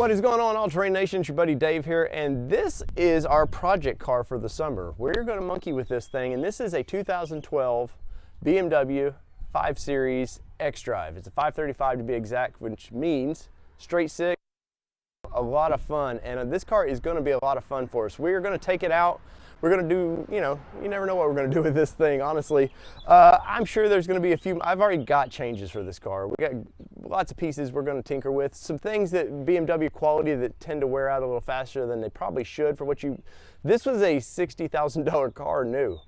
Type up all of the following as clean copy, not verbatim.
What is going on, All Terrain Nation? It's your buddy Dave here, and this is our project car for the summer. We're going to monkey with this thing, and this is a 2012 BMW 5 Series Xdrive. It's a 535 to be exact, which means straight six, a lot of fun, and this car is going to be a lot of fun for us. We are going to take it out. We're going to do, you never know what we're going to do with this thing, honestly. I'm sure there's going to be a few. I've already got changes for this car. We got lots of pieces we're going to tinker with. Some things that BMW quality that tend to wear out a little faster than they probably should for what you. This was a $60,000 car new.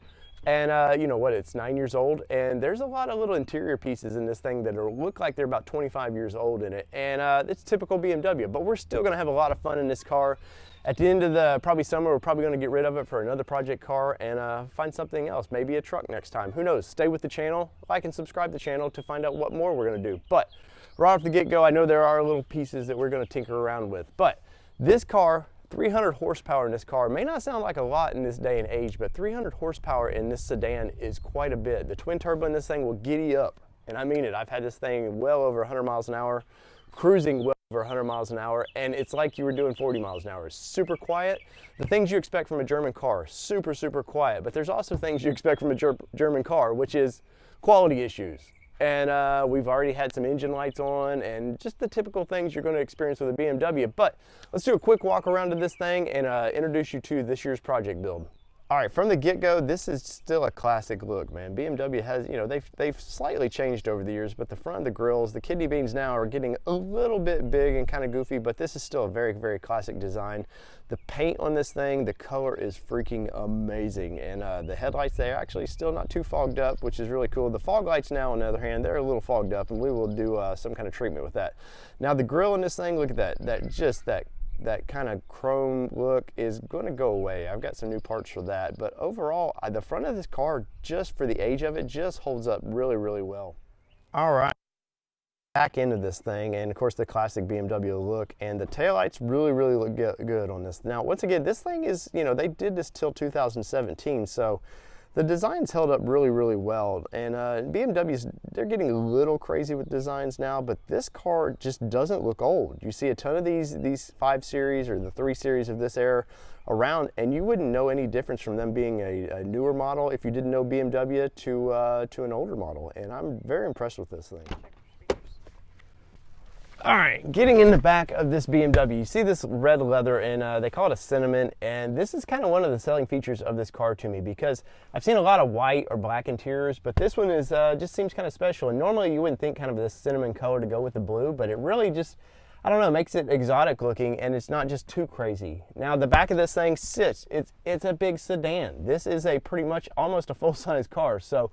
And you know what, it's 9 years old, and there's a lot of little interior pieces in this thing that look like they're about 25 years old in it. And it's typical BMW, but we're still going to have a lot of fun in this car. At the end of the probably summer, we're probably going to get rid of it for another project car and find something else, maybe a truck next time. Who knows? Stay with the channel, like and subscribe to the channel to find out what more we're going to do. But right off the get-go, I know there are little pieces that we're going to tinker around with. But this car, 300 horsepower in this car, may not sound like a lot in this day and age, but 300 horsepower in this sedan is quite a bit. The twin turbo in this thing will giddy up, and I mean it. I've had this thing well over 100 miles an hour, cruising well over 100 miles an hour, and it's like you were doing 40 miles an hour. It's super quiet. The things you expect from a German car, super, super quiet, but there's also things you expect from a German car, which is quality issues. And we've already had some engine lights on and just the typical things you're going to experience with a BMW. But let's do a quick walk around to this thing and introduce you to this year's project build. All right, from the get-go, this is still a classic look, man. BMW has, they've slightly changed over the years, but the front of the grills, the kidney beans now are getting a little bit big and kind of goofy, but this is still a very, very classic design. The paint on this thing, the color is freaking amazing, and the headlights, they're actually still not too fogged up, which is really cool. The fog lights now, on the other hand, they're a little fogged up, and we will do some kind of treatment with that. Now, the grill in this thing, look at that kind of chrome look is going to go away. I've got some new parts for that, but overall, the front of this car, just for the age of it, just holds up really, really well. All right, back into this thing, and of course the classic BMW look, and the taillights really, really look good on this. Now, once again, this thing is, they did this till 2017, so the design's held up really, really well, and BMW's, they're getting a little crazy with designs now, but this car just doesn't look old. You see a ton of these 5 Series or the 3 Series of this era around, and you wouldn't know any difference from them being a newer model if you didn't know BMW to an older model, and I'm very impressed with this thing. All right, getting in the back of this BMW, you see this red leather, and they call it a cinnamon, and this is kind of one of the selling features of this car to me, because I've seen a lot of white or black interiors, but this one is just seems kind of special, and normally you wouldn't think kind of this cinnamon color to go with the blue, but it really just, I don't know, makes it exotic looking, and it's not just too crazy. Now, the back of this thing sits, it's a big sedan. This is a pretty much almost a full-size car, so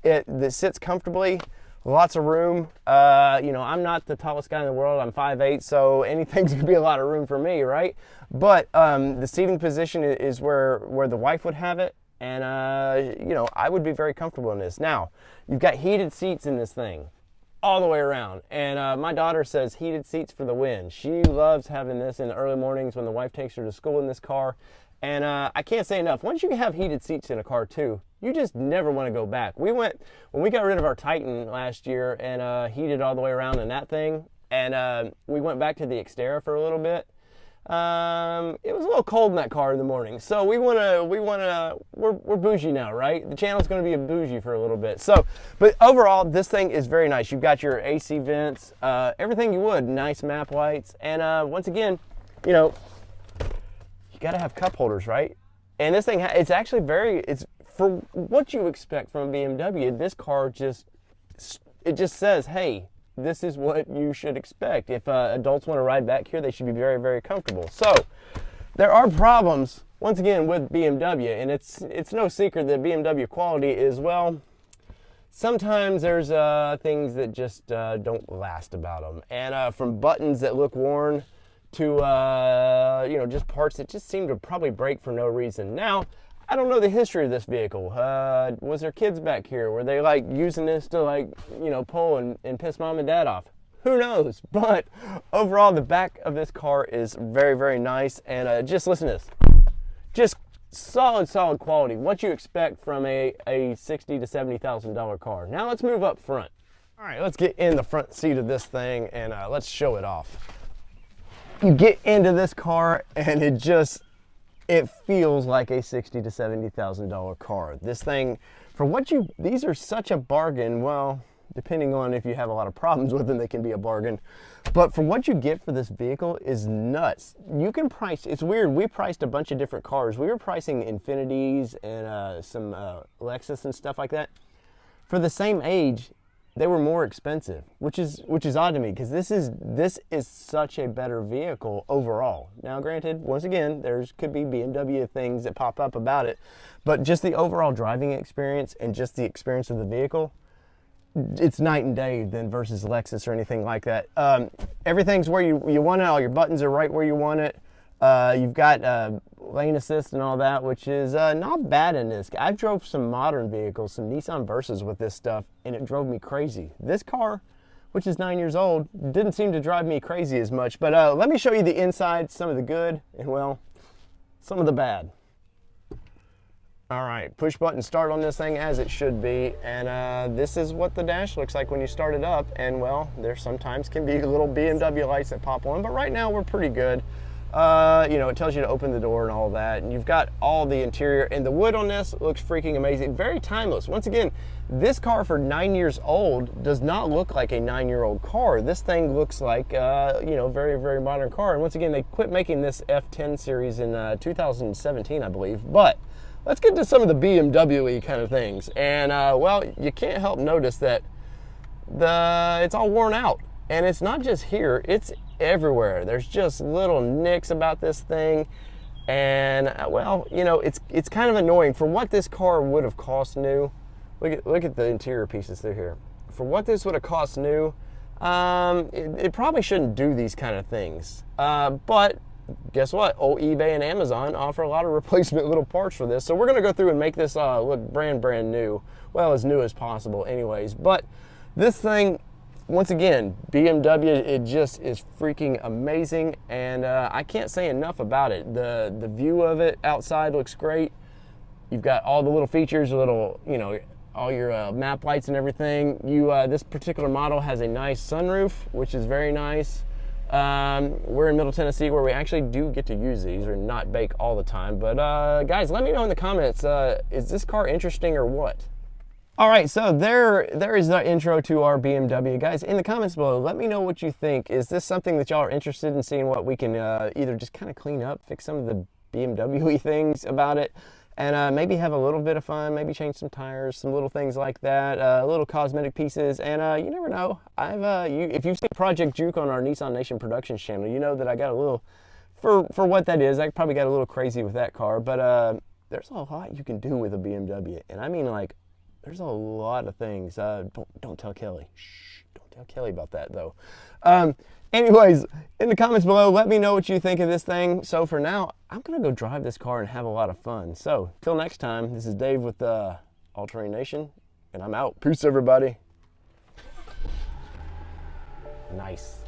it sits comfortably. Lots of room. I'm not the tallest guy in the world. I'm 5'8", so anything's gonna be a lot of room for me, right? But the seating position is where the wife would have it, and I would be very comfortable in this. Now, you've got heated seats in this thing all the way around, and my daughter says heated seats for the win. She loves having this in the early mornings when the wife takes her to school in this car. And I can't say enough, once you have heated seats in a car too, you just never want to go back. When we got rid of our Titan last year and heated all the way around in that thing, and we went back to the Xterra for a little bit, it was a little cold in that car in the morning. So we're bougie now, right? The channel's going to be a bougie for a little bit. So, but overall, this thing is very nice. You've got your AC vents, everything you would, nice map lights, and once again, you gotta have cup holders, right? And this thing, it's actually it's for what you expect from a BMW. This car just says, hey, this is what you should expect. If adults want to ride back here, they should be very, very comfortable. So there are problems, once again, with BMW, and it's no secret that BMW quality is, well, sometimes there's things that just don't last about them. And from buttons that look worn to just parts that just seem to probably break for no reason. Now, I don't know the history of this vehicle. Was there kids back here? Were they like using this to pull and piss mom and dad off? Who knows? But overall, the back of this car is very, very nice, and just listen to this. Just solid quality. What you expect from a $60,000 to $70,000 car. Now let's move up front. All right, let's get in the front seat of this thing and let's show it off. you get into this car and it feels like a $60,000 to $70,000 car. This thing, for what these are such a bargain. Well, depending on if you have a lot of problems with them, they can be a bargain. But for what you get for this vehicle is nuts. You can price, it's weird, we priced a bunch of different cars. We were pricing Infinitis and some Lexus and stuff like that. For the same age, they were more expensive, which is odd to me, because this is such a better vehicle overall. Now granted, once again, could be BMW things that pop up about it, but just the overall driving experience and just the experience of the vehicle, it's night and day than versus Lexus or anything like that. Everything's where you want it. All your buttons are right where you want it. You've got lane assist and all that, which is not bad in this. I've drove some modern vehicles, some Nissan Versas with this stuff, and it drove me crazy. This car, which is 9 years old, didn't seem to drive me crazy as much. But let me show you the inside, some of the good, and well, some of the bad. All right, push button start on this thing as it should be, and this is what the dash looks like when you start it up. And well, there sometimes can be little BMW lights that pop on, but right now we're pretty good. You know, it tells you to open the door and all that, and you've got all the interior, and the wood on this looks freaking amazing. Very timeless. Once again, this car for 9 years old does not look like a 9-year-old car. This thing looks like you know, very, very modern car. And once again, they quit making this F10 series in 2017, I believe. But let's get to some of the BMW-y kind of things. And well, you can't help notice that it's all worn out, and it's not just here, it's everywhere. There's just little nicks about this thing, and well, you know, it's kind of annoying for what this car would have cost new. Look at the interior pieces through here. For what this would have cost new, it probably shouldn't do these kind of things. But guess what? Old eBay and Amazon offer a lot of replacement little parts for this, so we're gonna go through and make this look brand new. Well, as new as possible anyways. But this thing, once again, BMW, it just is freaking amazing, and I can't say enough about it. The view of it outside looks great. You've got all the little features, little, you know, all your map lights and everything. This particular model has a nice sunroof, which is very nice. We're in Middle Tennessee, where we actually do get to use these, or not bake all the time. But guys, let me know in the comments, is this car interesting or what? All right, so there is the intro to our BMW. Guys, in the comments below, let me know what you think. Is this something that y'all are interested in seeing, what we can either just kind of clean up, fix some of the BMW-y things about it, and maybe have a little bit of fun, maybe change some tires, some little things like that, little cosmetic pieces. And you never know, if you've seen Project Juke on our Nissan Nation Productions channel, you know that I got a little, for what that is, I probably got a little crazy with that car. But there's a lot you can do with a BMW, and I mean, like, there's a lot of things. Don't tell Kelly. Shh, don't tell Kelly about that, though. Anyways, in the comments below, let me know what you think of this thing. So for now, I'm going to go drive this car and have a lot of fun. So till next time, this is Dave with All Terrain Nation, and I'm out. Peace, everybody. Nice.